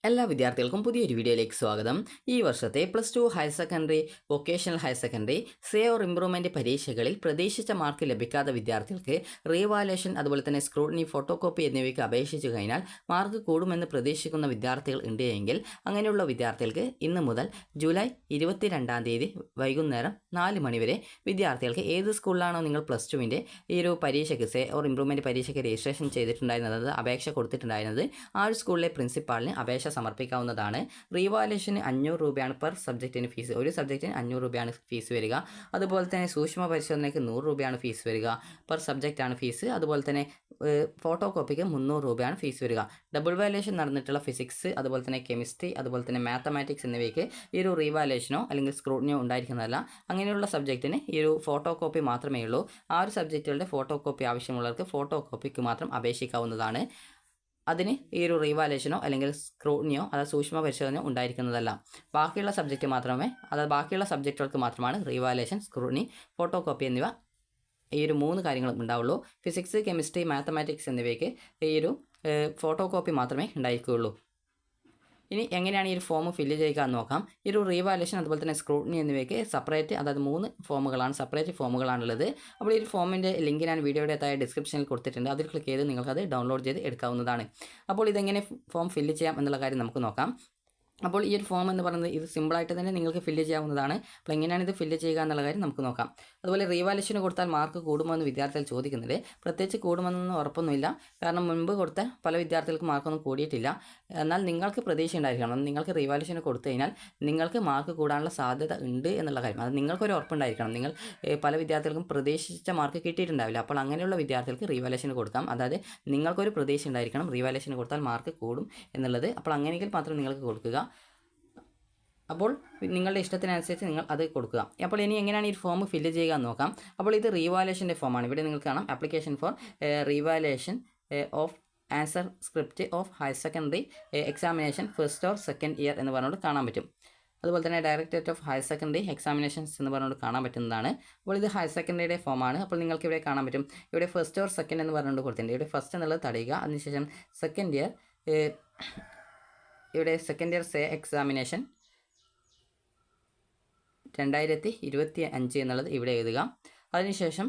എല്ലാ വിദ്യാർത്ഥികൾക്കും പുതിയൊരു വീഡിയോയിലേക്ക് സ്വാഗതം. ഈ വർഷത്തെ +2 higher secondary, vocational higher secondary, say or improvement പരീക്ഷകളിൽ പ്രതീക്ഷിച്ച മാർക്ക് ലഭിക്കാത്ത വിദ്യാർത്ഥികൾക്ക് റീവാലുവേഷൻ അതുപോലെ തന്നെ സ്ക്രൂട്ടിനി, ഫോട്ടോകോപ്പി എന്നിവയ്ക്ക് അപേക്ഷിച്ചു കഴിഞ്ഞാൽ മാർക്ക് കൂടുമെന്ന് പ്രതീക്ഷിക്കുന്ന വിദ്യാർത്ഥികൾ ഉണ്ട് എങ്കിൽ അങ്ങനെയുള്ള വിദ്യാർത്ഥികൾക്ക് ഇന്ന് മുതൽ ജൂലൈ 22-ാം തീയതി വൈകുന്നേരം 4 മണി വരെ വിദ്യാർത്ഥികൾക്ക് ഏത് സ്കൂളിലാണോ നിങ്ങൾ +2വിൻ്റെ ഈ ഒരു പരീക്ഷയ്ക്ക് സേ ഓർ ഇംപ്രൂവ്മെൻറ്റ് പരീക്ഷയ്ക്ക് രജിസ്ട്രേഷൻ ചെയ്തിട്ടുണ്ടായിരുന്നത്, അപേക്ഷ കൊടുത്തിട്ടുണ്ടായിരുന്നത്, ആ ഒരു സ്കൂളിലെ പ്രിൻസിപ്പാളിന് അപേക്ഷ സമർപ്പിക്കാവുന്നതാണ്. റീവാലുവേഷന് 500 രൂപയാണ് പെർ സബ്ജക്റ്റിന് ഫീസ്. ഒരു സബ്ജക്റ്റിന് 500 രൂപയാണ് ഫീസ് വരിക. അതുപോലെ തന്നെ സൂക്ഷ്മ പരിശോധനയ്ക്ക് 100 രൂപയാണ് ഫീസ് വരിക. പെർ സബ്ജക്റ്റാണ് ഫീസ്. അതുപോലെ തന്നെ ഫോട്ടോ കോപ്പിക്ക് 300 രൂപയാണ് ഫീസ് വരിക. ഡബിൾ വാലുവേഷൻ നടന്നിട്ടുള്ള ഫിസിക്സ്, അതുപോലെ തന്നെ കെമിസ്ട്രി, അതുപോലെ തന്നെ മാത്തമാറ്റിക്സ് എന്നിവയ്ക്ക് ഈ ഒരു റീവാലുവേഷനോ അല്ലെങ്കിൽ സ്ക്രൂട്ടിനിയോ ഉണ്ടായിരിക്കുന്നതല്ല. അങ്ങനെയുള്ള സബ്ജക്റ്റിന് ഈ ഒരു ഫോട്ടോ കോപ്പി മാത്രമേ ഉള്ളൂ. ആ ഒരു സബ്ജക്റ്റുകളുടെ ഫോട്ടോ കോപ്പി ആവശ്യമുള്ളവർക്ക് ഫോട്ടോ കോപ്പിക്ക് മാത്രം അപേക്ഷിക്കാവുന്നതാണ്. അതിന് ഈ ഒരു റീവാലുവേഷനോ അല്ലെങ്കിൽ സ്ക്രൂട്ടിനിയോ അതായത് സൂക്ഷ്മ പരിശോധനയോ ഉണ്ടായിരിക്കുന്നതല്ല. ബാക്കിയുള്ള സബ്ജക്റ്റ് മാത്രമേ, അതായത് ബാക്കിയുള്ള സബ്ജക്റ്റുകൾക്ക് മാത്രമാണ് റീവാലുവേഷൻ, സ്ക്രൂട്ടിനി, ഫോട്ടോ കോപ്പി എന്നിവ ഈ ഒരു 3 കാര്യങ്ങളും ഉണ്ടാവുള്ളൂ. ഫിസിക്സ്, കെമിസ്ട്രി, മാത്തമാറ്റിക്സ് എന്നിവയ്ക്ക് ഈ ഒരു ഫോട്ടോ കോപ്പി മാത്രമേ ഉണ്ടായിരിക്കുകയുള്ളൂ. ഇനി എങ്ങനെയാണ് ഈ ഒരു ഫോം ഫില്ല് ചെയ്യുക എന്ന് നോക്കാം. ഈ ഒരു റീവാലുവേഷൻ അതുപോലെ തന്നെ സ്ക്രൂട്ടിനി എന്നിവയ്ക്ക് സെപ്പറേറ്റ്, അതായത് 3 ഫോമുകളാണ്, സെപ്പറേറ്റ് ഫോമുകളാണുള്ളത്. അപ്പോൾ ഈ ഒരു ഫോമിൻ്റെ ലിങ്ക് ഞാൻ വീഡിയോയുടെ താഴെ ഡിസ്ക്രിപ്ഷനിൽ കൊടുത്തിട്ടുണ്ട്. അതിൽ ക്ലിക്ക് ചെയ്ത് നിങ്ങൾക്കത് ഡൗൺലോഡ് ചെയ്ത് എടുക്കാവുന്നതാണ്. അപ്പോൾ ഇതെങ്ങനെ ഫോം ഫില്ല് ചെയ്യാം എന്നുള്ള കാര്യം നമുക്ക് നോക്കാം. അപ്പോൾ ഈ ഒരു ഫോം എന്ന് പറയുന്നത് ഇത് സിമ്പിളായിട്ട് തന്നെ നിങ്ങൾക്ക് ഫില്ല് ചെയ്യാവുന്നതാണ്. അപ്പോൾ എങ്ങനെയാണ് ഇത് ഫില്ല് ചെയ്യുക എന്നുള്ള കാര്യം നമുക്ക് നോക്കാം. അതുപോലെ റീവാലുവേഷന് കൊടുത്താൽ മാർക്ക് കൂടുമെന്ന് വിദ്യാർത്ഥികൾ ചോദിക്കുന്നുണ്ട്. പ്രത്യേകിച്ച് കൂടുമെന്നൊന്നും ഉറപ്പൊന്നുമില്ല. കാരണം മുൻപ് കൊടുത്ത പല വിദ്യാർത്ഥികൾക്ക് മാർക്കൊന്നും കൂടിയിട്ടില്ല. എന്നാൽ നിങ്ങൾക്ക് പ്രതീക്ഷ ഉണ്ടായിരിക്കണം. നിങ്ങൾക്ക് റീവാലുവേഷന് കൊടുത്തു കഴിഞ്ഞാൽ നിങ്ങൾക്ക് മാർക്ക് കൂടാനുള്ള സാധ്യത ഉണ്ട് എന്നുള്ള കാര്യം, അത് നിങ്ങൾക്കൊരു ഉറപ്പുണ്ടായിരിക്കണം. നിങ്ങൾ പല വിദ്യാർത്ഥികൾക്കും പ്രതീക്ഷിച്ച മാർക്ക് കിട്ടിയിട്ടുണ്ടാവില്ല. അപ്പോൾ അങ്ങനെയുള്ള വിദ്യാർത്ഥികൾക്ക് റീവാലുവേഷന് കൊടുക്കാം. അതായത് നിങ്ങൾക്കൊരു പ്രതീക്ഷ ഉണ്ടായിരിക്കണം റീവാലുവേഷന് കൊടുത്താൽ മാർക്ക് കൂടും എന്നുള്ളത്. അപ്പോൾ അങ്ങനെയെങ്കിൽ മാത്രം നിങ്ങൾക്ക് കൊടുക്കുക. അപ്പോൾ നിങ്ങളുടെ ഇഷ്ടത്തിനനുസരിച്ച് നിങ്ങൾ അത് കൊടുക്കുക. അപ്പോൾ ഇനി എങ്ങനെയാണ് ഈ ഫോം ഫില്ല് ചെയ്യുക എന്ന് നോക്കാം. അപ്പോൾ ഇത് റീവാലുവേഷൻ്റെ ഫോമാണ്. ഇവിടെ നിങ്ങൾക്ക് കാണാം application for revaluation of answer script of higher secondary examination first or second year എന്ന് പറഞ്ഞുകൊണ്ട് കാണാൻ പറ്റും. അതുപോലെ തന്നെ directorate of higher secondary examinations എന്ന് പറഞ്ഞുകൊണ്ട് കാണാൻ പറ്റുന്നതാണ്. അപ്പോൾ ഇത് ഹയർ സെക്കൻഡറിയുടെ ഫോമാണ്. അപ്പോൾ നിങ്ങൾക്ക് ഇവിടെ കാണാൻ പറ്റും. ഇവിടെ ഫസ്റ്റ് ഓർ സെക്കൻഡ് എന്ന് പറഞ്ഞുകൊണ്ട് കൊടുത്തിട്ടുണ്ട്. ഇവിടെ ഫസ്റ്റ് എന്നുള്ളത് തടയുക. അതിനുശേഷം സെക്കൻഡ് ഇയർ, ഇവിടെ സെക്കൻഡ് ഇയർ സേ എക്സാമിനേഷൻ 2025 എന്നുള്ളത് ഇവിടെ എഴുതുക. അതിനുശേഷം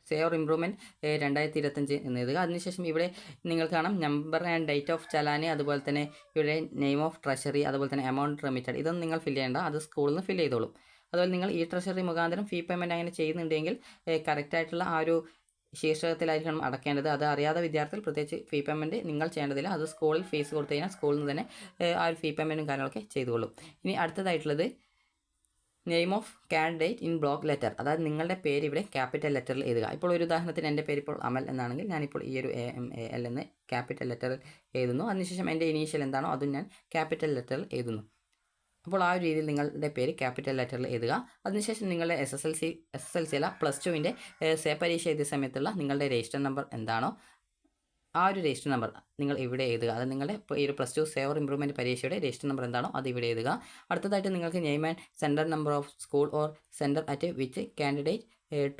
സേ ഓർ ഇംപ്രൂവ്മെൻറ്റ് 2025 എന്ന് എഴുതുക. അതിനുശേഷം ഇവിടെ നിങ്ങൾക്ക് കാണാം നമ്പർ ആൻഡ് ഡേറ്റ് ഓഫ് ചലാന്, അതുപോലെ തന്നെ ഇവിടെ നെയിം ഓഫ് ട്രഷറി, അതുപോലെ തന്നെ എമൗണ്ട് റെമിറ്റഡ്. ഇതൊന്നും നിങ്ങൾ ഫില്ല് ചെയ്യേണ്ട, അത് സ്കൂളിൽ നിന്ന് ഫില്ല് ചെയ്തോളും. അതുപോലെ നിങ്ങൾ ഈ ട്രഷറി മുഖാന്തരം ഫീ പേയ്മെൻറ്റ് അങ്ങനെ ചെയ്യുന്നുണ്ടെങ്കിൽ കറക്റ്റായിട്ടുള്ള ആ ഒരു ശീർഷകത്തിലായിരിക്കണം അടക്കേണ്ടത്. അത് അറിയാതെ വിദ്യാർത്ഥികൾ പ്രത്യേകിച്ച് ഫീ പേയ്മെൻറ്റ് നിങ്ങൾ ചെയ്യേണ്ടതില്ല. അത് സ്കൂളിൽ ഫീസ് കൊടുത്തു കഴിഞ്ഞാൽ സ്കൂളിൽ നിന്ന് തന്നെ ആ ഒരു ഫീ പേയ്മെൻറ്റും കാര്യങ്ങളൊക്കെ ചെയ്തുകൊള്ളും. ഇനി അടുത്തതായിട്ടുള്ളത് name of candidate in block letter, അതായത് നിങ്ങളുടെ പേര് ഇവിടെ ക്യാപിറ്റൽ ലെറ്ററിൽ എഴുതുക. ഇപ്പോൾ ഒരു ഉദാഹരണത്തിന് എൻ്റെ പേര് ഇപ്പോൾ അമൽ എന്നാണെങ്കിൽ ഞാനിപ്പോൾ ഈ ഒരു AMAL എന്ന് ക്യാപിറ്റൽ ലെറ്ററിൽ എഴുതുന്നു. അതിനുശേഷം എൻ്റെ ഇനീഷ്യൽ എന്താണോ അതും ഞാൻ ക്യാപിറ്റൽ ലെറ്ററിൽ എഴുതുന്നു. അപ്പോൾ ആ ഒരു രീതിയിൽ നിങ്ങളുടെ പേര് ക്യാപിറ്റൽ ലെറ്ററിൽ എഴുതുക. അതിനുശേഷം നിങ്ങളുടെ SSLC അല്ല +2വിൻ്റെ സേ പരീക്ഷ എഴുതിയ സമയത്തുള്ള നിങ്ങളുടെ രജിസ്റ്റർ നമ്പർ എന്താണോ ആ ഒരു രജിസ്റ്റർ നമ്പർ നിങ്ങൾ ഇവിടെ എഴുതുക. അത് നിങ്ങളുടെ ഈ ഒരു +2 സേ ഓർ ഇംപ്രൂവ്മെൻറ്റ് പരീക്ഷയുടെ രജിസ്റ്റർ നമ്പർ എന്താണോ അത് ഇവിടെ എഴുതുക. അടുത്തതായിട്ട് നിങ്ങൾക്ക് name and centre number of school or centre at which candidate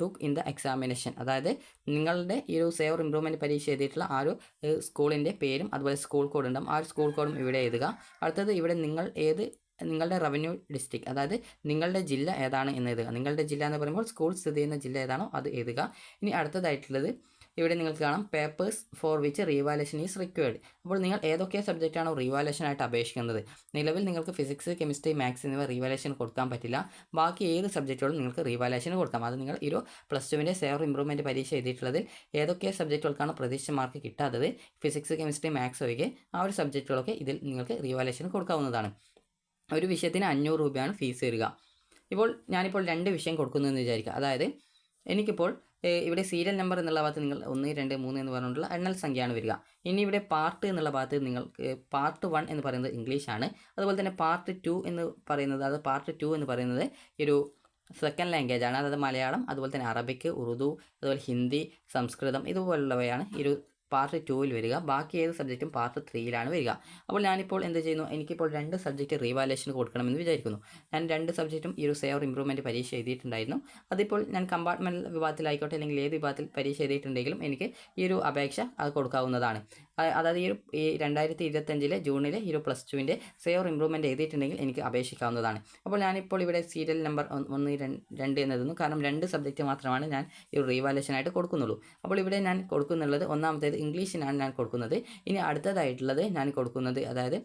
took in the examination, അതായത് നിങ്ങളുടെ ഈ ഒരു സേ ഓർ ഇംപ്രൂവ്മെൻറ്റ് പരീക്ഷ എഴുതിയിട്ടുള്ള ആ ഒരു സ്കൂളിൻ്റെ പേരും അതുപോലെ സ്കൂൾ കോഡ് ഉണ്ടാകും. ആ ഒരു സ്കൂൾ കോഡും ഇവിടെ എഴുതുക. അടുത്തത് ഇവിടെ നിങ്ങളുടെ റവന്യൂ ഡിസ്ട്രിക്ട്, അതായത് നിങ്ങളുടെ ജില്ല ഏതാണ് എന്ന് എഴുതുക. നിങ്ങളുടെ ജില്ല എന്ന് പറയുമ്പോൾ സ്കൂൾ സ്ഥിതി ചെയ്യുന്ന ജില്ല ഏതാണോ അത് എഴുതുക. ഇനി അടുത്തതായിട്ടുള്ളത് ഇവിടെ നിങ്ങൾക്ക് കാണാം papers for which revaluation is required. അപ്പോൾ നിങ്ങൾ ഏതൊക്കെ സബ്ജക്റ്റാണോ റീവാലുവേഷനായിട്ട് അപേക്ഷിക്കുന്നത്, നിലവിൽ നിങ്ങൾക്ക് ഫിസിക്സ്, കെമിസ്ട്രി, മാത്സ് എന്നിവ റീവാലുവേഷൻ കൊടുക്കാൻ പറ്റില്ല. ബാക്കി ഏത് സബ്ജക്റ്റുകളും നിങ്ങൾക്ക് റീവാലുവേഷൻ കൊടുക്കാം. അത് നിങ്ങൾ ഈ ഒരു +2വിൻ്റെ സേ ഓർ ഇംപ്രൂവ്മെൻറ്റ് പരീക്ഷ എഴുതിയിട്ടുള്ളതിൽ ഏതൊക്കെ സബ്ജക്റ്റുകൾക്കാണ് പ്രതീക്ഷിച്ച മാർക്ക് കിട്ടാത്തത്, ഫിസിക്സ്, കെമിസ്ട്രി, മാത്സ് ഒഴികെ ആ ഒരു സബ്ജക്റ്റുകളൊക്കെ ഇതിൽ നിങ്ങൾക്ക് റീവാലുവേഷൻ കൊടുക്കാവുന്നതാണ്. ഒരു വിഷയത്തിന് 500 രൂപയാണ് ഫീസ് വരിക. ഇപ്പോൾ ഞാനിപ്പോൾ 2 വിഷയം കൊടുക്കുന്നു എന്ന് വിചാരിക്കുക. അതായത് എനിക്കിപ്പോൾ ഇവിടെ സീരിയൽ നമ്പർ എന്നുള്ള ഭാഗത്ത് നിങ്ങൾ 1, 2, 3 എന്ന് പറഞ്ഞുകൊണ്ടുള്ള എണ്ണൽ സംഖ്യയാണ് വരിക. ഇനി ഇവിടെ പാർട്ട് എന്നുള്ള ഭാഗത്ത് നിങ്ങൾക്ക് പാർട്ട് 1 എന്ന് പറയുന്നത് ഇംഗ്ലീഷാണ്. അതുപോലെ തന്നെ പാർട്ട് 2 എന്ന് പറയുന്നത്, അത് പാർട്ട് 2 എന്ന് പറയുന്നത് ഒരു സെക്കൻഡ് ലാംഗ്വേജ് ആണ്. അതായത് മലയാളം, അതുപോലെ തന്നെ അറബിക്ക്, ഉറുദു, അതുപോലെ ഹിന്ദി, സംസ്കൃതം ഇതുപോലുള്ളവയാണ് ഈ ഒരു പാർട്ട് 2-ൽ വരിക. ബാക്കി ഏത് സബ്ജക്റ്റും പാർട്ട് 3-ലാണ് വരിക. അപ്പോൾ ഞാനിപ്പോൾ എന്ത് ചെയ്യുന്നു, എനിക്കിപ്പോൾ 2 സബ്ജക്റ്റ് റീവാലുവേഷന് കൊടുക്കണമെന്ന് വിചാരിക്കുന്നു. ഞാൻ 2 സബ്ജക്റ്റും ഈ ഒരു സേ ഓർ ഇംപ്രൂവ്മെൻറ്റ് പരീക്ഷ എഴുതിയിട്ടുണ്ടായിരുന്നു. അതിപ്പോൾ ഞാൻ കമ്പാർട്ട്മെൻറ്റൽ വിഭാഗത്തിലായിക്കോട്ടെ അല്ലെങ്കിൽ ഏത് വിഭാഗത്തിൽ പരീക്ഷ എഴുതിയിട്ടുണ്ടെങ്കിലും എനിക്ക് ഈ ഒരു അപേക്ഷ അത് കൊടുക്കാവുന്നതാണ്. അതായത് ഈ 2025 ജൂണിലെ ഈ ഒരു പ്ലസ് ടുവിൻ്റെ സേ ഓർ ഇമ്പ്രൂവ്മെൻറ്റ് എഴുതിയിട്ടുണ്ടെങ്കിൽ എനിക്ക് അപേക്ഷിക്കാവുന്നതാണ്. അപ്പോൾ ഞാനിപ്പോൾ ഇവിടെ സീരിയൽ നമ്പർ 1, 2 എന്ന് എഴുതുന്നു. കാരണം 2 സബ്ജക്റ്റ് മാത്രമാണ് ഞാൻ ഈ ഒരു റീവാലുവേഷനായിട്ട് കൊടുക്കുന്നുള്ളൂ. അപ്പോൾ ഇവിടെ ഞാൻ കൊടുക്കുന്നുള്ളത് ഒന്നാമത്തേത് ഇംഗ്ലീഷിനാണ് ഞാൻ കൊടുക്കുന്നത്. ഇനി അടുത്തതായിട്ടുള്ളത് ഞാൻ കൊടുക്കുന്നത്, അതായത്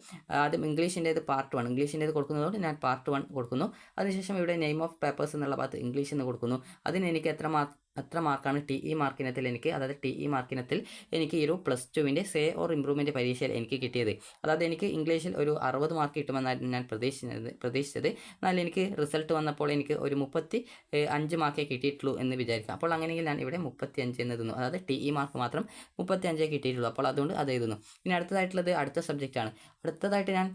ആദ്യം ഇംഗ്ലീഷിൻ്റേത് പാർട്ട് 1 ഇംഗ്ലീഷിൻ്റേത് കൊടുക്കുന്നതുകൊണ്ട് ഞാൻ പാർട്ട് 1 കൊടുക്കുന്നു. അതിനുശേഷം ഇവിടെ നെയിം ഓഫ് പേപ്പേഴ്സ് എന്നുള്ള ഭാഗത്ത് ഇംഗ്ലീഷ് എന്ന് കൊടുക്കുന്നു. അതിന് എനിക്ക് എത്ര മാർക്കാണ് TE മാർക്കിനത്തിൽ എനിക്ക്, അതായത് TE മാർക്കിനത്തിൽ എനിക്ക് ഈ ഒരു പ്ലസ് ടുവിൻ്റെ സേ ഓർ ഇമ്പ്രൂവ്മെൻറ്റ് പരീക്ഷയിൽ എനിക്ക് കിട്ടിയത്. അതായത് എനിക്ക് ഇംഗ്ലീഷിൽ ഒരു 60 മാർക്ക് കിട്ടുമെന്നായിരുന്നു ഞാൻ പ്രതീക്ഷിച്ചത്. എന്നാൽ എനിക്ക് റിസൾട്ട് വന്നപ്പോൾ എനിക്ക് ഒരു 35 മാർക്കേ കിട്ടിയിട്ടുള്ളൂ എന്ന് വിചാരിക്കാം. അപ്പോൾ അങ്ങനെയെങ്കിൽ ഞാൻ ഇവിടെ 35 എന്ന് എഴുതുന്നു. അതായത് TE മാർക്ക് മാത്രം 35 കിട്ടിയിട്ടുള്ളൂ. അപ്പോൾ അതുകൊണ്ട് അത് എഴുതുന്നു. ഇനി അടുത്തതായിട്ടുള്ളത് അടുത്ത സബ്ജക്റ്റാണ്. അടുത്തതായിട്ട് ഞാൻ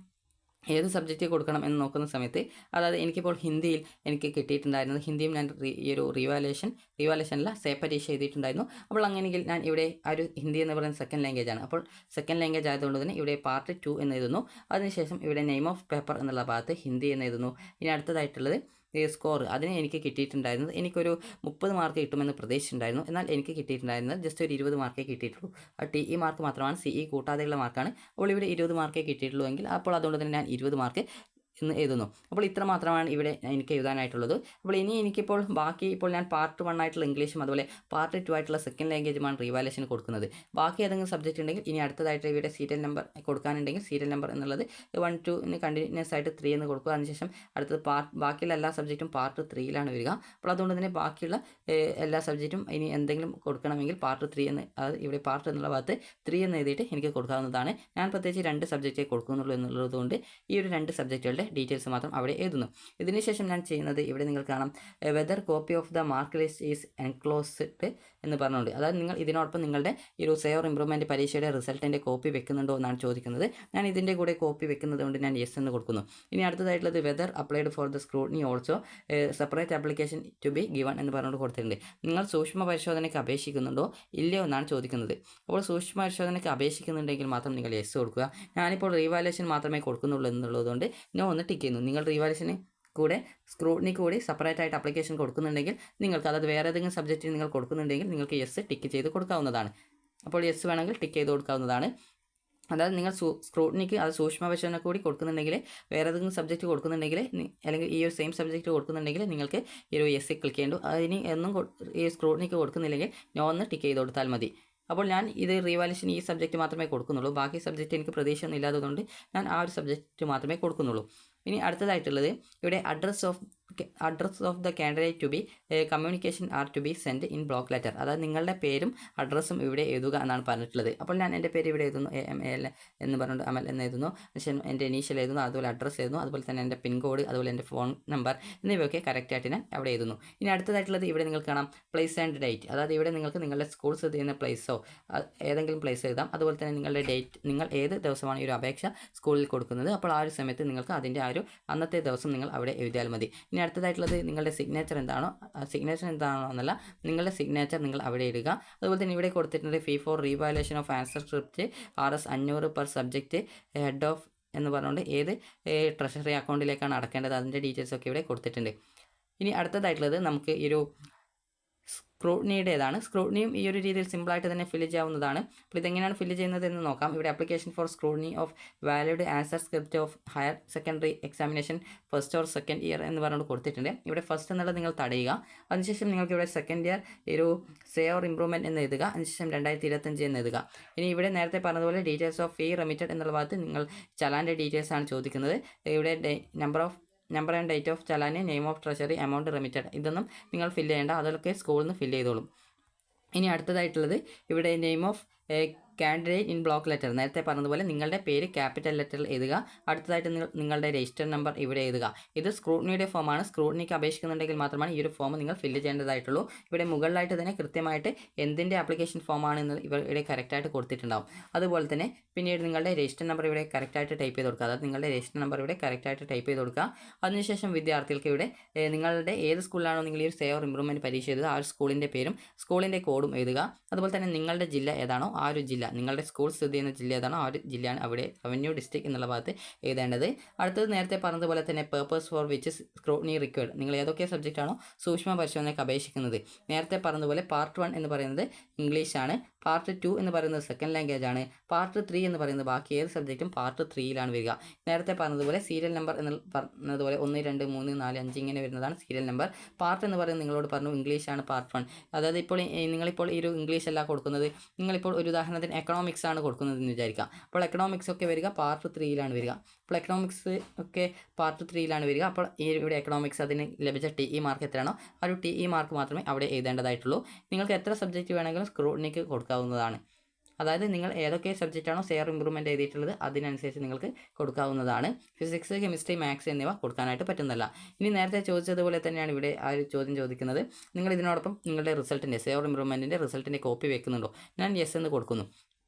ഏത് സബ്ജക്റ്റ് കൊടുക്കണം എന്ന് നോക്കുന്ന സമയത്ത്, അതായത് എനിക്കിപ്പോൾ ഹിന്ദിയിൽ എനിക്ക് കിട്ടിയിട്ടുണ്ടായിരുന്നത്, ഹിന്ദിയും ഞാൻ ഈ ഒരു റീവാലുവേഷനില്ല സേ പരീക്ഷ എഴുതിയിട്ടുണ്ടായിരുന്നു. അപ്പോൾ അങ്ങനെയെങ്കിൽ ഞാൻ ഇവിടെ ആ ഒരു ഹിന്ദി എന്ന് പറയുന്നത് സെക്കൻഡ് ലാംഗ്വേജ് ആണ്. അപ്പോൾ സെക്കൻഡ് ലാംഗ്വേജ് ആയതുകൊണ്ട് തന്നെ ഇവിടെ പാർട്ട് 2 എന്ന് എഴുതുന്നു. അതിനുശേഷം ഇവിടെ നെയിം ഓഫ് പേപ്പർ എന്നുള്ള ഭാഗത്ത് ഹിന്ദി എന്ന് എഴുതുന്നു. ഇനി അടുത്തതായിട്ടുള്ളത് സ്കോർ, അതിന് എനിക്ക് കിട്ടിയിട്ടുണ്ടായിരുന്നത്, എനിക്കൊരു 30 മാർക്ക് കിട്ടുമെന്ന് പ്രതീക്ഷിച്ചിട്ടുണ്ടായിരുന്നു. എന്നാൽ എനിക്ക് കിട്ടിയിട്ടുണ്ടായിരുന്നത് ജസ്റ്റ് ഒരു 20 മാർക്കേ കിട്ടിയിട്ടുള്ളൂ. ആ TE മാർക്ക് മാത്രമാണ്, CE കൂട്ടാതെയുള്ള മാർക്കാണ്. അപ്പോൾ ഇവിടെ 20 മാർക്കേ കിട്ടിയിട്ടുള്ളൂ എങ്കിൽ അപ്പോൾ അതുകൊണ്ട് തന്നെ ഞാൻ 20 മാർക്ക് എന്ന് എഴുതുന്നു. അപ്പോൾ ഇത്ര മാത്രമാണ് ഇവിടെ എനിക്ക് എഴുതാനായിട്ടുള്ളത്. അപ്പോൾ ഇനി എനിക്കിപ്പോൾ ബാക്കി, ഇപ്പോൾ ഞാൻ പാർട്ട് 1 ആയിട്ടുള്ള ഇംഗ്ലീഷും അതുപോലെ പാർട്ട് 2 ആയിട്ടുള്ള സെക്കൻഡ് ലാംഗ്വേജുമാണ് റീവാലുവേഷൻ കൊടുക്കുന്നത്. ബാക്കി ഏതെങ്കിലും സബ്ജക്റ്റ് ഉണ്ടെങ്കിൽ ഇനി അടുത്തതായിട്ട് ഇവിടെ സീരിയൽ നമ്പർ കൊടുക്കാനുണ്ടെങ്കിൽ സീരിയൽ നമ്പർ എന്നുള്ളത് 1, 2 കണ്ടിന്യൂസ് ആയിട്ട് 3 എന്ന് കൊടുക്കുക. അതിനുശേഷം അടുത്തത് ബാക്കിയുള്ള എല്ലാ സബ്ജക്റ്റും പാർട്ട് 3യിലാണ് വരിക. അപ്പോൾ അതുകൊണ്ട് തന്നെ ബാക്കിയുള്ള എല്ലാ സബ്ജക്റ്റും ഇനി എന്തെങ്കിലും കൊടുക്കണമെങ്കിൽ പാർട്ട് 3 എന്ന്, അതായത് ഇവിടെ പാർട്ട് എന്നുള്ള ഭാഗത്ത് 3 എന്ന് എഴുതിയിട്ട് എനിക്ക് കൊടുക്കാവുന്നതാണ്. ഞാൻ പ്രത്യേകിച്ച് 2 സബ്ജക്റ്റേ കൊടുക്കുന്നുള്ളൂ എന്നുള്ളതുകൊണ്ട് ഈ ഒരു 2 സബ്ജക്റ്റുകളുടെ ഡീറ്റെയിൽസ് മാത്രം അവിടെ എഴുതുന്നു. ഇതിനുശേഷം ഞാൻ ചെയ്യുന്നത്, ഇവിടെ നിങ്ങൾ കാണാം whether copy of the mark list is enclosed എന്ന് പറഞ്ഞുകൊണ്ട്, അതായത് നിങ്ങൾ ഇതിനോടൊപ്പം നിങ്ങളുടെ ഈ ഒരു സേ ഓർ ഇമ്പ്രൂവ്മെൻറ്റ് പരീക്ഷയുടെ റിസൾട്ടിൻ്റെ കോപ്പി വെക്കുന്നുണ്ടോ എന്നാണ് ചോദിക്കുന്നത്. ഞാൻ ഇതിൻ്റെ കൂടെ കോപ്പി വെക്കുന്നത് കൊണ്ട് ഞാൻ യെസ് എന്ന് കൊടുക്കുന്നു. ഇനി അടുത്തതായിട്ടുള്ളത് whether applied for the scrutiny also separate application to be given എന്ന് പറഞ്ഞുകൊണ്ട് കൊടുത്തിട്ടുണ്ട്. നിങ്ങൾ സൂക്ഷ്മ പരിശോധനയ്ക്ക് അപേക്ഷിക്കുന്നുണ്ടോ ഇല്ലയോ എന്നാണ് ചോദിക്കുന്നത്. അപ്പോൾ സൂക്ഷ്മ പരിശോധനയ്ക്ക് അപേക്ഷിക്കുന്നുണ്ടെങ്കിൽ മാത്രം നിങ്ങൾ യെസ് കൊടുക്കുക. ഞാനിപ്പോൾ റീവാലുവേഷൻ മാത്രമേ കൊടുക്കുന്നുള്ളൂ എന്നുള്ളതുകൊണ്ട് നോ ഒന്ന് ടിക്ക് ചെയ്യുന്നു. നിങ്ങൾ റീവാലുവേഷന് കൂടെ സ്ക്രൂട്ടിനിക്ക് കൂടി സെപ്പറേറ്റ് ആയിട്ട് ആപ്ലിക്കേഷൻ കൊടുക്കുന്നുണ്ടെങ്കിൽ നിങ്ങൾക്ക്, അതായത് വേറെ ഏതെങ്കിലും സബ്ജക്റ്റിന് നിങ്ങൾ കൊടുക്കുന്നുണ്ടെങ്കിൽ നിങ്ങൾക്ക് യെസ് ടിക്ക് ചെയ്ത് കൊടുക്കാവുന്നതാണ്. അപ്പോൾ യെസ് വേണമെങ്കിൽ ടിക്ക് ചെയ്ത് കൊടുക്കാവുന്നതാണ്. അതായത് നിങ്ങൾ സ്ക്രൂട്ടിനിക്ക്, അത് സൂക്ഷ്മ പരിശോധന കൂടി കൊടുക്കുന്നുണ്ടെങ്കിൽ, വേറെ ഏതെങ്കിലും സബ്ജക്റ്റ് കൊടുക്കുന്നുണ്ടെങ്കിൽ, അല്ലെങ്കിൽ ഈ ഒരു സെയിം സബ്ജക്റ്റ് കൊടുക്കുന്നുണ്ടെങ്കിൽ നിങ്ങൾക്ക് ഈ ഒരു യെസ് ക്ലിക്ക് ചെയ്യേണ്ടു. അതിന് എന്നും ഈ സ്ക്രൂട്ടിനിക്ക് കൊടുക്കുന്നില്ലെങ്കിൽ നോ ഒന്ന് ടിക്ക് ചെയ്ത് കൊടുത്താൽ മതി. അപ്പോൾ ഞാൻ ഇത് റീവാലുവേഷൻ ഈ സബ്ജക്റ്റ് മാത്രമേ കൊടുക്കുന്നുള്ളൂ. ബാക്കി സബ്ജക്റ്റ് എനിക്ക് പ്രതീക്ഷയൊന്നും ഇല്ലാത്തതുകൊണ്ട് ഞാൻ ആ ഒരു സബ്ജക്റ്റ് മാത്രമേ കൊടുക്കുന്നുള്ളൂ. ഇനി അടുത്തതായിട്ടുള്ളത് ഇവിടെ address of the candidate to be communication are to be send in block letter, അതായത് നിങ്ങളുടെ പേരും അഡ്രസ്സും ഇവിടെ എഴുതുക എന്നാണ് പറഞ്ഞിട്ടുള്ളത്. അപ്പോൾ ഞാൻ എൻ്റെ പേര് ഇവിടെ എഴുതുന്നു, AMAL എന്ന് പറഞ്ഞുകൊണ്ട് അമൽ എന്ന് എഴുതുന്നു. പക്ഷേ എൻ്റെ ഇനീഷ്യൽ എഴുതുന്നു, അതുപോലെ അഡ്രസ്സ് എഴുതുന്നു, അതുപോലെ തന്നെ എൻ്റെ പിൻകോഡ്, അതുപോലെ എൻ്റെ ഫോൺ നമ്പർ എന്നിവയൊക്കെ കറക്റ്റായിട്ട് ഞാൻ അവിടെ എഴുതുന്നു. ഇനി അടുത്തതായിട്ടുള്ളത് ഇവിടെ നിങ്ങൾക്ക് കാണാം പ്ലേസ് ആൻഡ് ഡേറ്റ്, അതായത് ഇവിടെ നിങ്ങൾക്ക് നിങ്ങളുടെ സ്കൂൾ സ്ഥിതി ചെയ്യുന്ന പ്ലേസോ ഏതെങ്കിലും പ്ലേസ് എഴുതാം. അതുപോലെ തന്നെ നിങ്ങളുടെ ഡേറ്റ്, നിങ്ങൾ ഏത് ദിവസമാണ് ഈ ഒരു അപേക്ഷ സ്കൂളിൽ കൊടുക്കുന്നത്, അപ്പോൾ ആ ഒരു സമയത്ത് നിങ്ങൾക്ക് അതിൻ്റെ ആ ഒരു അന്നത്തെ ദിവസം നിങ്ങൾ അവിടെ എഴുതിയാൽ മതി. ഇനി അടുത്തതായിട്ടുള്ളത് നിങ്ങളുടെ സിഗ്നേച്ചർ എന്താണോ എന്നല്ല, നിങ്ങളുടെ സിഗ്നേച്ചർ നിങ്ങൾ അവിടെ ഇടുക. അതുപോലെ തന്നെ ഇവിടെ കൊടുത്തിട്ടുണ്ട് fee for revaluation of answer script RS 500 per subject head of എന്ന് പറഞ്ഞുകൊണ്ട് ഏത് ട്രഷറി അക്കൗണ്ടിലേക്കാണ് അടക്കേണ്ടത് അതിൻ്റെ ഡീറ്റെയിൽസ് ഒക്കെ ഇവിടെ കൊടുത്തിട്ടുണ്ട്. ഇനി അടുത്തതായിട്ടുള്ളത് നമുക്ക് ഈ ഒരു സ്ക്രൂട്ടിനിയുടേതാണ്. സ്ക്രൂട്ടിനിയും ഈ ഒരു രീതിയിൽ സിമ്പിളായിട്ട് തന്നെ ഫില്ല് ചെയ്യാവുന്നതാണ്. അപ്പോൾ ഇതെങ്ങനെയാണ് ഫില്ല് ചെയ്യുന്നത് എന്ന് നോക്കാം. ഇവിടെ application for scrutiny of valid answer script of higher secondary examination first or second year എന്ന് പറഞ്ഞുകൊണ്ട് കൊടുത്തിട്ടുണ്ട്. ഇവിടെ ഫസ്റ്റ് എന്നുള്ളത് നിങ്ങൾ തടയുക. അതിനുശേഷം നിങ്ങൾക്ക് ഇവിടെ സെക്കൻഡ് ഇയർ ഒരു സേ ഓർ ഇമ്പ്രൂവ്മെൻറ്റ് എന്ന് എഴുതുക. അതിനുശേഷം 2025 എന്ന് എഴുതുക. ഇനി ഇവിടെ നേരത്തെ പറഞ്ഞതുപോലെ ഡീറ്റെയിൽസ് ഓഫ് ഫീ റെമിറ്റഡ് എന്നുള്ള ഭാഗത്ത് നിങ്ങൾ ചലാൻ്റെ ഡീറ്റെയിൽസ് ആണ് ചോദിക്കുന്നത്. ഇവിടെ number and date of challan, name of treasury, amount remitted, ഇതൊന്നും നിങ്ങൾ ഫില്ല് ചെയ്യേണ്ട, അതൊക്കെ സ്കൂളിൽ നിന്ന് ഫില്ല് ചെയ്തോളും. ഇനി അടുത്തതായിട്ടുള്ളത് ഇവിടെ name of candidate in block letter, നേരത്തെ പറഞ്ഞതുപോലെ നിങ്ങളുടെ പേര് ക്യാപിറ്റൽ ലെറ്ററിൽ എഴുതുക. അടുത്തതായിട്ട് നിങ്ങളുടെ രജിസ്റ്റർ നമ്പർ ഇവിടെ എഴുതുക. ഇത് സ്ക്രൂട്ടിനിയുടെ ഫോമാണ്. സ്ക്രൂട്ടിനിക്ക് അപേക്ഷിക്കുന്നുണ്ടെങ്കിൽ മാത്രമാണ് ഈ ഒരു ഫോം നിങ്ങൾ ഫില്ല് ചെയ്യേണ്ടതായിട്ടുള്ളൂ. ഇവിടെ മുകളിലായിട്ട് തന്നെ കൃത്യമായിട്ട് എന്തിൻ്റെ ആപ്ലിക്കേഷൻ ഫോമാണെന്ന് ഇവിടെ കറക്റ്റായിട്ട് കൊടുത്തിട്ടുണ്ടാവും. അതുപോലെ തന്നെ പിന്നീട് നിങ്ങളുടെ രജിസ്റ്റർ നമ്പർ ഇവിടെ കറക്റ്റായിട്ട് ടൈപ്പ് ചെയ്ത് കൊടുക്കുക. അതായത് നിങ്ങളുടെ രജിസ്റ്റർ നമ്പർ ഇവിടെ കറക്റ്റായിട്ട് ടൈപ്പ് ചെയ്ത് കൊടുക്കുക. അതിനുശേഷം വിദ്യാർത്ഥികൾക്ക് ഇവിടെ നിങ്ങളുടെ ഏത് സ്കൂളിലാണോ നിങ്ങൾ ഈ ഒരു സേ ഓർ ഇമ്പ്രൂവ്മെൻറ്റ് പരീക്ഷ എഴുതുക ആ ഒരു സ്കൂളിൻ്റെ പേരും സ്കൂളിൻ്റെ കോഡും എഴുതുക. അതുപോലെ തന്നെ നിങ്ങളുടെ ജില്ല ഏതാണോ ആ ഒരു ജില്ല, നിങ്ങളുടെ സ്കൂൾ സ്ഥിതി ചെയ്യുന്ന ജില്ല ഏതാണോ ആ ഒരു ജില്ലയാണ് അവിടെ റവന്യൂ ഡിസ്ട്രിക്ട് എന്നുള്ള ഭാഗത്ത് എഴുതേണ്ടത്. അടുത്തത് നേരത്തെ പറഞ്ഞതുപോലെ തന്നെ purpose four which scrutiny required, നിങ്ങൾ ഏതൊക്കെ സബ്ജക്റ്റ് ആണോ സൂക്ഷ്മ പരിശോധനയ്ക്ക് അപേക്ഷിക്കുന്നത്. നേരത്തെ പറഞ്ഞതുപോലെ പാർട്ട് 1 എന്ന് പറയുന്നത് ഇംഗ്ലീഷാണ്, പാർട്ട് 2 എന്ന് പറയുന്നത് സെക്കൻഡ് ലാംഗ്വേജ് ആണ്. പാർട്ട് 3 എന്ന് പറയുന്നത് ബാക്കി ഏത് സബ്ജക്റ്റും പാർട്ട് 3യിലാണ് വരിക. നേരത്തെ പറഞ്ഞതുപോലെ സീരിയൽ നമ്പർ എന്ന് പറഞ്ഞതുപോലെ 1, 2, 3, 4, 5 ഇങ്ങനെ വരുന്നതാണ് സീരിയൽ നമ്പർ. പാർട്ട് എന്ന് പറയുന്നത് നിങ്ങളോട് പറഞ്ഞു ഇംഗ്ലീഷാണ് പാർട്ട് 1. അതായത് നിങ്ങളിപ്പോൾ ഈ ഒരു ഇംഗ്ലീഷ് അല്ല കൊടുക്കുന്നത്, നിങ്ങളിപ്പോൾ ഒരു ഉദാഹരണത്തിന് എക്കണോമിക്സ് ആണ് കൊടുക്കുന്നതെന്ന് വിചാരിക്കാം. അപ്പോൾ എക്കണോമിക്സ് ഒക്കെ വരിക പാർട്ട് 3യിലാണ് വരിക. അപ്പോൾ എക്കണോമിക്സ് ഒക്കെ പാർട്ട് 3യിലാണ് വരിക. അപ്പോൾ ഇവിടെ എക്കണോമിക്സ് അതിന് ലഭിച്ച TE മാർക്ക് എത്രയാണോ ആ ഒരു TE മാർക്ക് മാത്രമേ അവിടെ എഴുതേണ്ടതായിട്ടുള്ളൂ. നിങ്ങൾക്ക് എത്ര സബ്ജക്റ്റ് വേണമെങ്കിലും സ്ക്രൂട്ടിനിക്ക് കൊടുക്കാവുന്നതാണ്. അതായത് നിങ്ങൾ ഏതൊക്കെ സബ്ജക്റ്റാണോ സെയർ ഇമ്പ്രൂവ്മെൻറ്റ് എഴുതിയിട്ടുള്ളത് അതിനനുസരിച്ച് നിങ്ങൾക്ക് കൊടുക്കാവുന്നതാണ്. ഫിസിക്സ്, കെമിസ്ട്രി, മാത്സ് എന്നിവ കൊടുക്കാനായിട്ട് പറ്റുന്നതല്ല. ഇനി നേരത്തെ ചോദിച്ചതുപോലെ തന്നെയാണ് ഇവിടെ ആ ഒരു ചോദ്യം ചോദിക്കുന്നത്. നിങ്ങൾ ഇതിനോടൊപ്പം നിങ്ങളുടെ റിസൾട്ടിൻ്റെ സെയർ ഇമ്പ്രൂവ്മെൻറ്റിൻ്റെ റിസൾട്ടിൻ്റെ കോപ്പി വെക്കുന്നുണ്ടോ? ഞാൻ യെസ് എന്ന് കൊടുക്കുന്നു.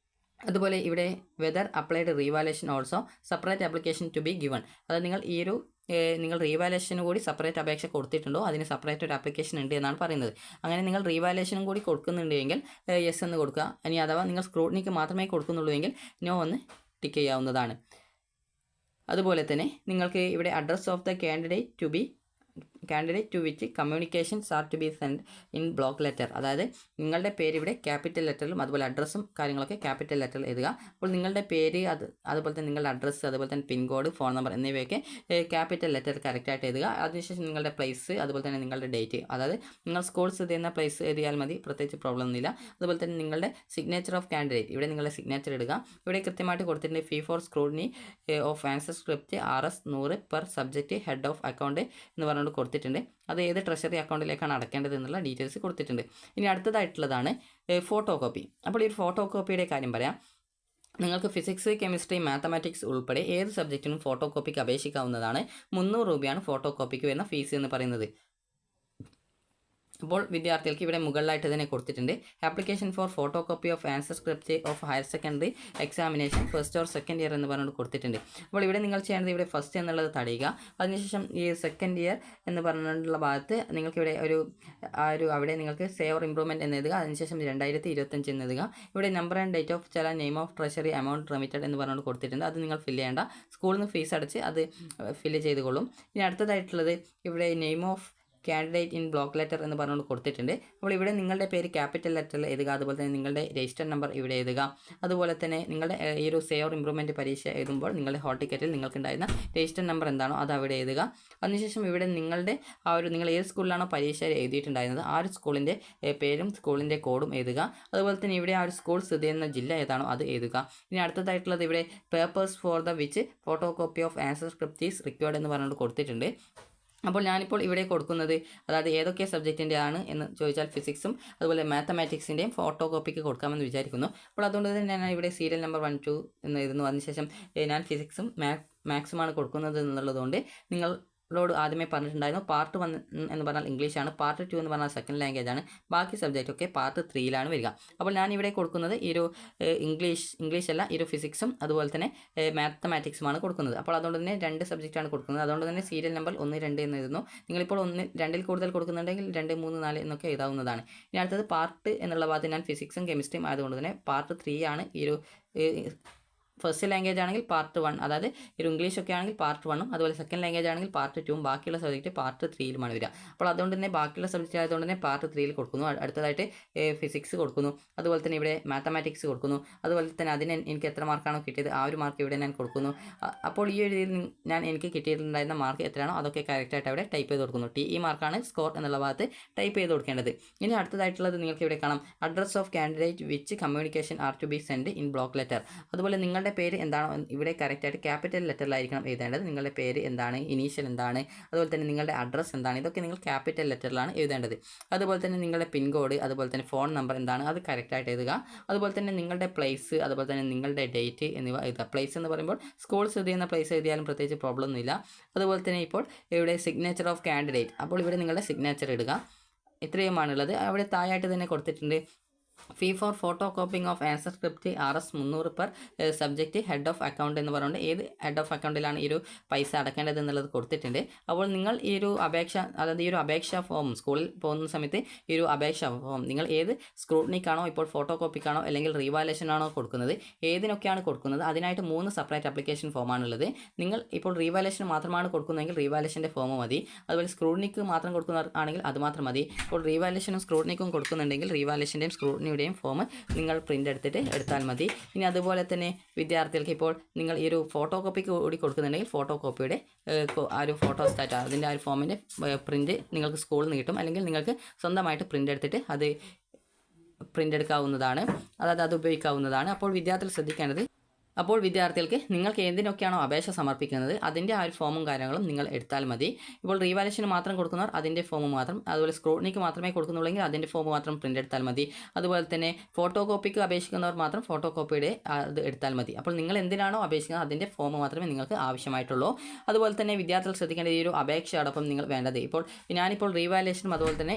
അതുപോലെ ഇവിടെ whether applied revaluation also separate application to be given. അതായത് നിങ്ങൾ റീവാലേഷന് കൂടി സെപ്പറേറ്റ് അപേക്ഷ കൊടുത്തിട്ടുണ്ടോ, അതിന് സെപ്പറേറ്റ് ഒരു ആപ്ലിക്കേഷൻ ഉണ്ട് എന്നാണ് പറയുന്നത്. അങ്ങനെ നിങ്ങൾ റീവാലേഷനും കൂടി കൊടുക്കുന്നുണ്ടെങ്കിൽ യെസ് എന്ന് കൊടുക്കുക. ഇനി അഥവാ നിങ്ങൾ സ്ക്രൂട്ടിനിക്ക് മാത്രമേ കൊടുക്കുന്നുള്ളൂ എങ്കിൽ നോ എന്ന് ടിക്ക് ചെയ്യാവുന്നതാണ്. അതുപോലെ തന്നെ നിങ്ങൾക്ക് ഇവിടെ address of the candidate to which communications are to be send in block letter. അതായത് നിങ്ങളുടെ പേര് ഇവിടെ ക്യാപിറ്റൽ ലെറ്ററിലും അതുപോലെ അഡ്രസ്സും കാര്യങ്ങളൊക്കെ ക്യാപിറ്റൽ ലെറ്ററിൽ എഴുതുക. അപ്പോൾ നിങ്ങളുടെ പേര് അതുപോലെ തന്നെ നിങ്ങളുടെ അഡ്രസ്സ് അതുപോലെ തന്നെ പിൻകോഡ്, ഫോൺ നമ്പർ എന്നിവയൊക്കെ ക്യാപിറ്റൽ ലെറ്റർ കറക്റ്റായിട്ട് എഴുതുക. അതിനുശേഷം നിങ്ങളുടെ പ്ലേസ് അതുപോലെ തന്നെ നിങ്ങളുടെ ഡേറ്റ്, അതായത് നിങ്ങൾ സ്കൂൾ സ്ഥിതി ചെയ്യുന്ന പ്ലേസ് എഴുതിയാൽ മതി, പ്രത്യേകിച്ച് പ്രോബ്ലം ഒന്നുമില്ല. അതുപോലെ തന്നെ നിങ്ങളുടെ സിഗ്നേച്ചർ ഓഫ് കാൻഡിഡേറ്റ്, ഇവിടെ നിങ്ങളുടെ സിഗ്നേച്ചർ ഇടുക. ഇവിടെ കൃത്യമായിട്ട് കൊടുത്തിട്ടുണ്ട് fee for scrutiny of answer script RS 100 per subject head of account എന്ന് പറഞ്ഞുകൊണ്ട് കൊടുത്തിട്ടുണ്ട്. അത് ഏത് ട്രഷറി അക്കൗണ്ടിലേക്കാണ് അടക്കേണ്ടത് എന്നുള്ള ഡീറ്റെയിൽസ് കൊടുത്തിട്ടുണ്ട്. ഇനി അടുത്തതായിട്ടുള്ളതാണ് ഫോട്ടോ കോപ്പി. അപ്പോൾ ഈ ഫോട്ടോ കോപ്പിയുടെ കാര്യം പറയാം. നിങ്ങൾക്ക് ഫിസിക്സ്, കെമിസ്ട്രി, മാത്തമാറ്റിക്സ് ഉൾപ്പെടെ ഏത് സബ്ജക്റ്റിനും ഫോട്ടോ കോപ്പിക്ക് അപേക്ഷിക്കാവുന്നതാണ്. 300 രൂപയാണ് ഫോട്ടോ കോപ്പിക്ക് വരുന്ന ഫീസ് എന്ന് പറയുന്നത്. അപ്പോൾ വിദ്യാർത്ഥികൾക്ക് ഇവിടെ മുകളിലായിട്ട് തന്നെ കൊടുത്തിട്ടുണ്ട് application for photo copy of answer script of higher secondary examination first or second year എന്ന് പറഞ്ഞുകൊണ്ട് കൊടുത്തിട്ടുണ്ട്. അപ്പോൾ ഇവിടെ നിങ്ങൾ ചെയ്യേണ്ടത് ഇവിടെ ഫസ്റ്റ് എന്നുള്ളത് തടയുക. അതിനുശേഷം ഈ സെക്കൻഡ് ഇയർ എന്ന് പറഞ്ഞിട്ടുള്ള ഭാഗത്ത് നിങ്ങൾക്ക് ഇവിടെ അവിടെ നിങ്ങൾക്ക് സേവർ ഇംപ്രൂവ്മെൻറ്റ് എന്ന് എഴുതുക. അതിനുശേഷം 2025 എന്ന് എഴുതുക. ഇവിടെ നമ്പർ ആൻഡ് ഡേറ്റ് ഓഫ് ചില name of treasury amount remitted എന്ന് പറഞ്ഞുകൊണ്ട് കൊടുത്തിട്ടുണ്ട്. അത് നിങ്ങൾ ഫില്ല് ചെയ്യേണ്ട, സ്കൂളിൽ നിന്ന് ഫീസ് അടച്ച് അത് ഫില്ല് ചെയ്തുകൊള്ളും. ഇനി അടുത്തതായിട്ടുള്ളത് ഇവിടെ name of candidate in block letter എന്ന് പറഞ്ഞുകൊണ്ട് കൊടുത്തിട്ടുണ്ട്. അപ്പോൾ ഇവിടെ നിങ്ങളുടെ പേര് ക്യാപിറ്റൽ ലെറ്ററിൽ എഴുതുക. അതുപോലെ തന്നെ നിങ്ങളുടെ രജിസ്റ്റർ നമ്പർ ഇവിടെ എഴുതുക. അതുപോലെ തന്നെ നിങ്ങളുടെ ഈ ഒരു സേവർ ഇംപ്രൂവ്മെൻറ്റ് പരീക്ഷ എഴുതുമ്പോൾ നിങ്ങളുടെ ഹോൾ ടിക്കറ്റിൽ നിങ്ങൾക്കുണ്ടായിരുന്ന രജിസ്റ്റർ നമ്പർ എന്താണോ അത് അവിടെ എഴുതുക. അതിനുശേഷം ഇവിടെ നിങ്ങൾ ഏത് സ്കൂളിലാണോ പരീക്ഷ എഴുതിയിട്ടുണ്ടായിരുന്നത് ആ ഒരു സ്കൂളിൻ്റെ പേരും സ്കൂളിൻ്റെ കോഡും എഴുതുക. അതുപോലെ തന്നെ ഇവിടെ ആ ഒരു സ്കൂൾ സ്ഥിതി ചെയ്യുന്ന ജില്ല ഏതാണോ അത് എഴുതുക. ഇനി അടുത്തതായിട്ടുള്ളത് ഇവിടെ papers for the which photo copy of answer script is required എന്ന് പറഞ്ഞുകൊണ്ട് കൊടുത്തിട്ടുണ്ട്. അപ്പോൾ ഞാനിപ്പോൾ ഇവിടെ കൊടുക്കുന്നത് അതായത് ഏതൊക്കെ സബ്ജക്റ്റിൻ്റെ ആണ് എന്ന് ചോദിച്ചാൽ ഫിസിക്സും അതുപോലെ മാത്തമാറ്റിക്സിൻ്റെയും ഫോട്ടോ കോപ്പിക്ക് കൊടുക്കാമെന്ന് വിചാരിക്കുന്നു. അപ്പോൾ അതുകൊണ്ട് തന്നെ ഞാൻ ഇവിടെ സീരിയൽ നമ്പർ 1, 2 എന്ന് എഴുതുന്നു. അതിനുശേഷം ഞാൻ ഫിസിക്സും മാത്സുമാണ് കൊടുക്കുന്നത് എന്നുള്ളതുകൊണ്ട് നിങ്ങളോട് ആദ്യമേ പറഞ്ഞിട്ടുണ്ടായിരുന്നു പാർട്ട് 1 എന്ന് പറഞ്ഞാൽ ഇംഗ്ലീഷാണ്, പാർട്ട് 2 എന്ന് പറഞ്ഞാൽ സെക്കൻഡ് ലാംഗ്വേജ് ആണ്, ബാക്കി സബ്ജക്റ്റൊക്കെ പാർട്ട് 3യിലാണ് വരിക. അപ്പോൾ ഞാനിവിടെ കൊടുക്കുന്നത് ഈ ഒരു ഇംഗ്ലീഷ് അല്ല, ഈ ഒരു ഫിസിക്സും അതുപോലെ തന്നെ മാത്തമാറ്റിക്സുമാണ് കൊടുക്കുന്നത്. അപ്പോൾ അതുകൊണ്ട് തന്നെ 2 സബ്ജക്റ്റാണ് കൊടുക്കുന്നത്. അതുകൊണ്ട് തന്നെ സീരിയൽ നമ്പർ 1, 2 എന്ന് എഴുതുന്നു. നിങ്ങളിപ്പോൾ 2ൽ കൂടുതൽ കൊടുക്കുന്നുണ്ടെങ്കിൽ 2, 3, 4 എന്നൊക്കെ എഴുതാവുന്നതാണ്. ഇനി അടുത്തത് പാർട്ട് എന്നുള്ള ഭാഗത്ത് ഞാൻ ഫിസിക്സും കെമിസ്ട്രിയും ആയതുകൊണ്ട് തന്നെ പാർട്ട് 3 ആണ് ഈ ഒരു ഫസ്റ്റ് ലാംഗ്വേജ് ആണെങ്കിൽ പാർട്ട് 1, അതായത് ഒരു ഇംഗ്ലീഷൊക്കെ ആണെങ്കിൽ പാർട്ട് 1ഉം അതുപോലെ സെക്കൻഡ് ലാംഗ്വേജ് ആണെങ്കിൽ പാർട്ട് 2ഉം ബാക്കിയുള്ള സബ്ജക്റ്റ് പാർട്ട് 3യിലുമാണ് വരിക. അപ്പോൾ അതുകൊണ്ട് തന്നെ ബാക്കിയുള്ള സബ്ജക്റ്റ് ആയതുകൊണ്ട് തന്നെ പാർട്ട് 3യിൽ കൊടുക്കുന്നു. അടുത്തതായിട്ട് ഫിസിക്സ് കൊടുക്കുന്നു, അതുപോലെ തന്നെ ഇവിടെ മാത്തമാറ്റിക്സ് കൊടുക്കുന്നു. അതുപോലെ തന്നെ അതിന് എനിക്ക് എത്ര മാർക്കാണോ കിട്ടിയത് ആ ഒരു മാർക്ക് ഇവിടെ ഞാൻ കൊടുക്കുന്നു. അപ്പോൾ ഈ ഒരു രീതിയിൽ എനിക്ക് കിട്ടിയിട്ടുണ്ടായിരുന്ന മാർക്ക് എത്രയാണോ അതൊക്കെ കറക്റ്റായിട്ട് അവിടെ ടൈപ്പ് ചെയ്ത് കൊടുക്കുന്നു. TE മാർക്കാണ് സ്കോർ എന്നുള്ള ഭാഗത്ത് ടൈപ്പ് ചെയ്ത് കൊടുക്കേണ്ടത്. ഇനി അടുത്തതായിട്ടുള്ളത് നിങ്ങൾക്ക് ഇവിടെ കാണാം address of candidate which communication are to be send in block letter. അതുപോലെ നിങ്ങളുടെ പേര് എന്താണോ ഇവിടെ കറക്റ്റായിട്ട് ക്യാപിറ്റൽ ലെറ്ററിലായിരിക്കണം എഴുതേണ്ടത്. നിങ്ങളുടെ പേര് എന്താണ്, ഇനീഷ്യൽ എന്താണ്, അതുപോലെ തന്നെ നിങ്ങളുടെ അഡ്രസ്സ് എന്താണ്, ഇതൊക്കെ നിങ്ങൾ ക്യാപിറ്റൽ ലെറ്ററിലാണ് എഴുതേണ്ടത്. അതുപോലെ തന്നെ നിങ്ങളുടെ പിൻകോഡ് അതുപോലെ തന്നെ ഫോൺ നമ്പർ എന്താണ് അത് കറക്റ്റായിട്ട് എഴുതുക. അതുപോലെ തന്നെ നിങ്ങളുടെ പ്ലേസ് അതുപോലെ തന്നെ നിങ്ങളുടെ ഡേറ്റ് എന്നിവ എഴുതുക. പ്ലേസ് എന്ന് പറയുമ്പോൾ സ്കൂൾ സ്ഥിതി ചെയ്യുന്ന പ്ലേസ് എഴുതിയാലും പ്രത്യേകിച്ച് പ്രോബ്ലം ഒന്നുമില്ല. അതുപോലെ തന്നെ ഇപ്പോൾ ഇവിടെ സിഗ്നേച്ചർ ഓഫ് കാൻഡിഡേറ്റ്, അപ്പോൾ ഇവിടെ നിങ്ങളുടെ സിഗ്നേച്ചർ ഇടുക. ഇത്രയുമാണുള്ളത്. അവിടെ താഴായിട്ട് തന്നെ കൊടുത്തിട്ടുണ്ട് fee for photo coping of answer script RS 300 per subject head of account എന്ന് പറഞ്ഞുകൊണ്ട് ഏത് ഹെഡ് ഓഫ് അക്കൗണ്ടിലാണ് ഈ ഒരു പൈസ അടക്കേണ്ടത് എന്നുള്ളത് കൊടുത്തിട്ടുണ്ട്. അപ്പോൾ നിങ്ങൾ ഈ ഒരു അപേക്ഷാ ഫോം സ്കൂളിൽ പോകുന്ന സമയത്ത് ഈ ഒരു അപേക്ഷാ ഫോം നിങ്ങൾ ഏത് സ്ക്രൂട്ടിനിക്കാണോ ഇപ്പോൾ ഫോട്ടോ കോപ്പിക്കാണോ അല്ലെങ്കിൽ റീവാലേഷനാണോ കൊടുക്കുന്നത്, ഏതിനൊക്കെയാണ് കൊടുക്കുന്നത് അതിനായിട്ട് 3 സെപ്പറേറ്റ് ആപ്ലിക്കേഷൻ ഫോമാണുള്ളത്. നിങ്ങൾ ഇപ്പോൾ റീവാലേഷൻ മാത്രമാണ് കൊടുക്കുന്നതെങ്കിൽ റീവാലേഷൻ്റെ ഫോം മതി. അതുപോലെ സ്ക്രൂട്ടിനിക്ക് മാത്രം കൊടുക്കുന്ന ആണെങ്കിൽ അത് മാത്രം മതി. ഇപ്പോൾ റീവാലേഷനും സ്ക്രൂട്ടിനിക്കും കൊടുക്കുന്നുണ്ടെങ്കിൽ റീവാലേഷൻ്റെയും സ്ക്രൂട്ടിനി സ്ക്രൂട്ടിനിയുടെയും ഫോം നിങ്ങൾ പ്രിൻ്റ് എടുത്താൽ മതി. ഇനി അതുപോലെ തന്നെ വിദ്യാർത്ഥികൾക്ക് ഇപ്പോൾ നിങ്ങൾ ഈ ഒരു ഫോട്ടോ കോപ്പിക്ക് കൂടി കൊടുക്കുന്നുണ്ടെങ്കിൽ ഫോട്ടോ കോപ്പിയുടെ ആ ഒരു ഫോട്ടോ സ്റ്റാറ്റ് അതിൻ്റെ ആ ഒരു ഫോമിൻ്റെ പ്രിൻറ്റ് നിങ്ങൾക്ക് സ്കൂളിൽ നിന്ന് കിട്ടും. അല്ലെങ്കിൽ നിങ്ങൾക്ക് സ്വന്തമായിട്ട് പ്രിൻ്റ് എടുത്തിട്ട് അത് പ്രിൻ്റ് എടുക്കാവുന്നതാണ്, അതായത് അത് ഉപയോഗിക്കാവുന്നതാണ്. അപ്പോൾ വിദ്യാർത്ഥികൾക്ക് നിങ്ങൾക്ക് എന്തിനൊക്കെയാണോ അപേക്ഷ സമർപ്പിക്കുന്നത് അതിൻ്റെ ആ ഒരു ഫോമും കാര്യങ്ങളും നിങ്ങൾ എടുത്താൽ മതി. ഇപ്പോൾ റീവാലുവേഷന് മാത്രം കൊടുക്കുന്നവർ അതിൻ്റെ ഫോം മാത്രം, അതുപോലെ സ്ക്രൂട്ടിനിക്ക് മാത്രമേ കൊടുക്കുന്നുള്ളെങ്കിൽ അതിൻ്റെ ഫോം മാത്രം പ്രിൻ്റ് എടുത്താൽ മതി. അതുപോലെ തന്നെ ഫോട്ടോ കോപ്പിക്ക് അപേക്ഷിക്കുന്നവർ മാത്രം ഫോട്ടോ കോപ്പിയുടെ അത് എടുത്താൽ മതി. അപ്പോൾ നിങ്ങൾ എന്തിനാണോ അപേക്ഷിക്കുന്നത് അതിൻ്റെ ഫോം മാത്രമേ നിങ്ങൾക്ക് ആവശ്യമായിട്ടുള്ളൂ. അതുപോലെ തന്നെ വിദ്യാർത്ഥികൾ ശ്രദ്ധിക്കേണ്ട ഈ ഒരു അപേക്ഷയോടൊപ്പം നിങ്ങൾ വേണ്ടത്, ഞാനിപ്പോൾ റീവാലുവേഷനും അതുപോലെ തന്നെ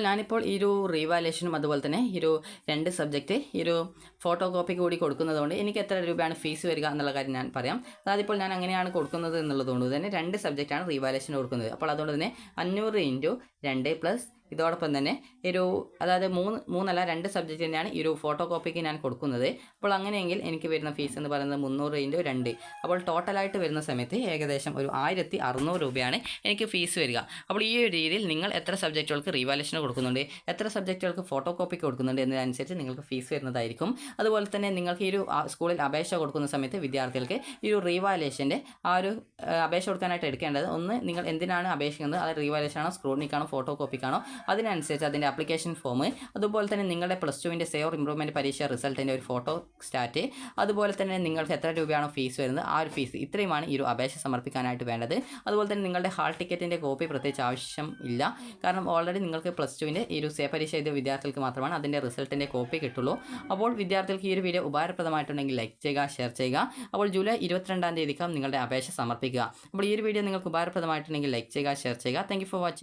ഞാനിപ്പോൾ ഈ ഒരു റീവാലുവേഷനും അതുപോലെ തന്നെ ഈ ഒരു 2 സബ്ജക്റ്റ് ഈ ഒരു ഫോട്ടോ കോപ്പി കൂടി കൊടുക്കുന്നതുകൊണ്ട് എനിക്ക് എത്ര രൂപയാണ് ഫീസ് വരിക എന്നുള്ള കാര്യം ഞാൻ പറയാം. അതായത് ഇപ്പോൾ ഞാൻ അങ്ങനെയാണ് കൊടുക്കുന്നത് എന്നുള്ളതുകൊണ്ട് തന്നെ 2 സബ്ജക്റ്റാണ് റീവാലുവേഷൻ കൊടുക്കുന്നത്. അപ്പോൾ അതുകൊണ്ട് തന്നെ 500 × 2 പ്ലസ് ഇതോടൊപ്പം തന്നെ അതായത് 2 സബ്ജക്റ്റ് തന്നെയാണ് ഈ ഒരു ഫോട്ടോ കോപ്പിക്ക് ഞാൻ കൊടുക്കുന്നത്. അപ്പോൾ അങ്ങനെയെങ്കിൽ എനിക്ക് വരുന്ന ഫീസ് എന്ന് പറയുന്നത് 300 × 2. അപ്പോൾ ടോട്ടലായിട്ട് വരുന്ന സമയത്ത് ഏകദേശം ഒരു 1600 രൂപയാണ് എനിക്ക് ഫീസ് വരിക. അപ്പോൾ ഈ ഒരു രീതിയിൽ നിങ്ങൾ എത്ര സബ്ജക്റ്റുകൾക്ക് റീവാലുവേഷൻ കൊടുക്കുന്നുണ്ട്, എത്ര സബ്ജക്റ്റുകൾക്ക് ഫോട്ടോ കോപ്പിക്ക് കൊടുക്കുന്നുണ്ട് എന്നതനുസരിച്ച് നിങ്ങൾക്ക് ഫീസ് വരുന്നതായിരിക്കും. അതുപോലെ തന്നെ നിങ്ങൾക്ക് ഈ ഒരു സ്കൂളിൽ അപേക്ഷ കൊടുക്കുന്ന സമയത്ത് വിദ്യാർത്ഥികൾക്ക് ഈ ഒരു റീവാലുവേഷൻ്റെ ആ ഒരു അപേക്ഷ കൊടുക്കാനായിട്ട് എടുക്കേണ്ടത്, ഒന്ന് നിങ്ങൾ എന്തിനാണ് അപേക്ഷിക്കുന്നത്, അത് റീവാലുവേഷൻ ആണോ സ്ക്രൂട്ടിനിക്കാണോ ഫോട്ടോ കോപ്പിക്കാണോ അതിനനുസരിച്ച് അതിൻ്റെ ആപ്ലിക്കേഷൻ ഫോം, അതുപോലെ തന്നെ നിങ്ങളുടെ +2 സേ ഓർ ഇംപ്രൂവ്മെൻറ്റ് പരീക്ഷ റിസൾട്ടിൻ്റെ ഒരു ഫോട്ടോ സ്റ്റാറ്റ്, അതുപോലെ തന്നെ നിങ്ങൾക്ക് എത്ര രൂപയാണോ ഫീസ് വരുന്നത് ആ ഒരു ഫീസ്, ഇത്രയുമാണ് ഈ ഒരു അപേക്ഷ സമർപ്പിക്കാനായിട്ട് വേണ്ടത്. അതുപോലെ തന്നെ നിങ്ങളുടെ ഹാൾ ടിക്കറ്റിൻ്റെ കോപ്പി പ്രത്യേകിച്ച് ആവശ്യം ഇല്ല, കാരണം ഓൾറെഡി നിങ്ങൾക്ക് +2 ഈ ഒരു സേ പരീക്ഷ എഴുതിയ വിദ്യാർത്ഥികൾക്ക് മാത്രമാണ് അതിൻ്റെ റിസൾട്ടിൻ്റെ കോപ്പി കിട്ടുള്ളൂ. അപ്പോൾ വിദ്യാർത്ഥികൾക്ക് ഈ ഒരു വീഡിയോ ഉപകാരപ്രദമായിട്ടുണ്ടെങ്കിൽ ലൈക്ക് ചെയ്യുക, ഷെയർ ചെയ്യുക. അപ്പോൾ ജൂലൈ 22-ാം തീയതിക്കകം നിങ്ങളുടെ അപേക്ഷ സമർപ്പിക്കുക. അപ്പോൾ ഈ ഒരു വീഡിയോ നിങ്ങൾക്ക് ഉപകാരപ്രദമായിട്ടുണ്ടെങ്കിൽ ലൈക്ക് ചെയ്യുക, ഷെയർ ചെയ്യുക. Thank you for watching.